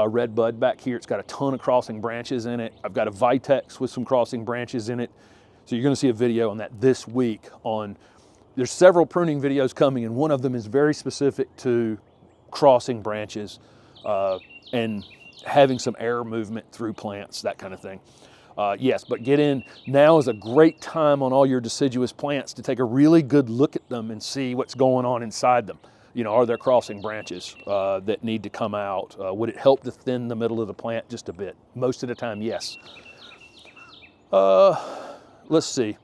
red bud back here. It's got a ton of crossing branches in it. I've got a vitex with some crossing branches in it. So you're gonna see a video on that this week. There's several pruning videos coming, and one of them is very specific to crossing branches and having some air movement through plants, that kind of thing. Yes, but get in. Now is a great time on all your deciduous plants to take a really good look at them and see what's going on inside them. You know, are there crossing branches that need to come out? Would it help to thin the middle of the plant just a bit? Most of the time, yes. Let's see.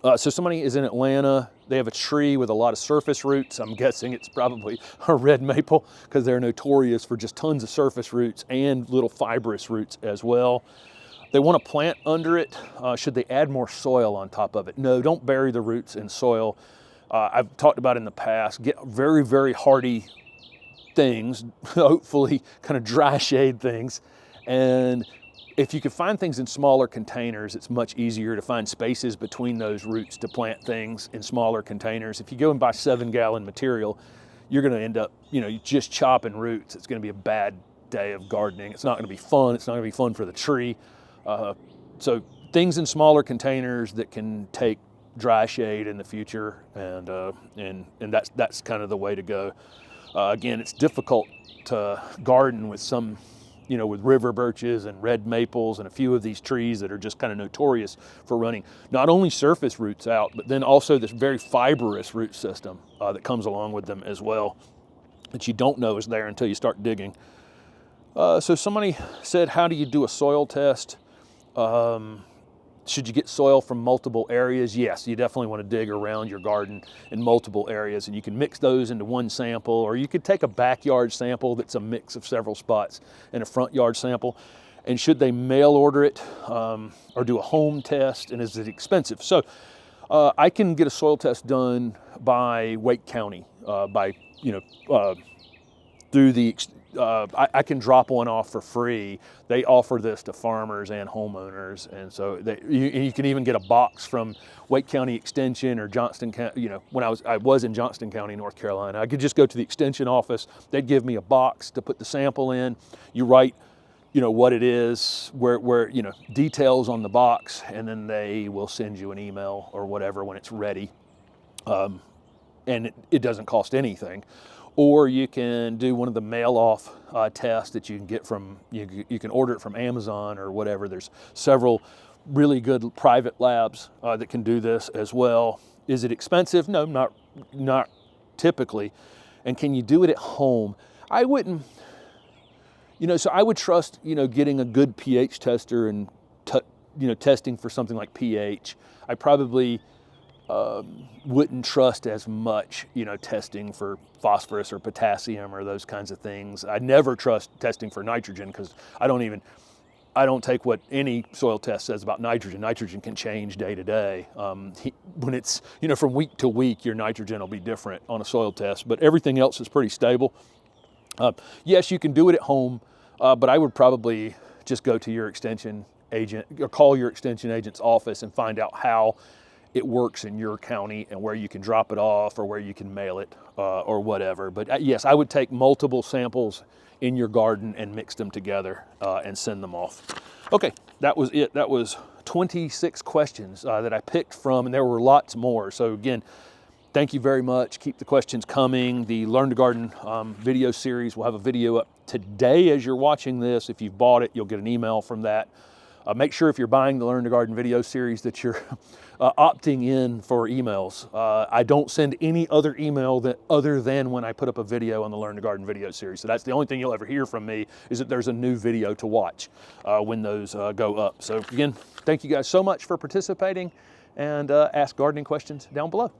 So somebody is in Atlanta. They have a tree with a lot of surface roots. I'm guessing it's probably a red maple, because they're notorious for just tons of surface roots and little fibrous roots as well. They want to plant under it. Should they add more soil on top of it? No, don't bury the roots in soil. I've talked about in the past, get very, very hardy things, hopefully kind of dry shade things. And if you can find things in smaller containers, it's much easier to find spaces between those roots to plant things in smaller containers. If you go and buy 7-gallon material, you're gonna end up, you know, just chopping roots. It's gonna be a bad day of gardening. It's not gonna be fun. It's not gonna be fun for the tree. So things in smaller containers that can take dry shade in the future, and that's kind of the way to go. Again, it's difficult to garden with some, you know, with river birches and red maples and a few of these trees that are just kind of notorious for running not only surface roots out, but then also this very fibrous root system that comes along with them as well, that you don't know is there until you start digging. So somebody said, how do you do a soil test? Should you get soil from multiple areas? Yes, you definitely want to dig around your garden in multiple areas, and you can mix those into one sample, or you could take a backyard sample that's a mix of several spots and a front yard sample. And should they mail order it or do a home test, and is it expensive? So I can get a soil test done by Wake County, through the I can drop one off for free. They offer this to farmers and homeowners, and so you can even get a box from Wake County Extension or Johnston County. You know, when I was in Johnston County, North Carolina, I could just go to the Extension office. They'd give me a box to put the sample in. You write, you know, what it is, where you know, details on the box, and then they will send you an email or whatever when it's ready, and it doesn't cost anything. Or you can do one of the mail-off tests that you can get from, you can order it from Amazon or whatever. There's several really good private labs that can do this as well. Is it expensive? No, not typically. And can you do it at home? I wouldn't, you know, so I would trust, you know, getting a good pH tester and, testing for something like pH. I probably wouldn't trust as much, you know, testing for phosphorus or potassium or those kinds of things. I never trust testing for nitrogen, because I don't take what any soil test says about nitrogen. Nitrogen can change day to day. When it's, you know, from week to week, your nitrogen will be different on a soil test, but everything else is pretty stable. Yes, you can do it at home, but I would probably just go to your extension agent or call your extension agent's office and find out how it works in your county and where you can drop it off or where you can mail it or whatever. But yes, I would take multiple samples in your garden and mix them together and send them off. Okay, that was it. That was 26 questions that I picked from, and there were lots more. So again, Thank you very much. Keep the questions coming. The Learn to Garden video series, we'll have a video up today as you're watching this. If you've bought it, you'll get an email from that. Make sure if you're buying the Learn to Garden video series that you're opting in for emails. I don't send any other email other than when I put up a video on the Learn to Garden video series. So that's the only thing you'll ever hear from me, is that there's a new video to watch when those go up. So again, thank you guys so much for participating, and ask gardening questions down below.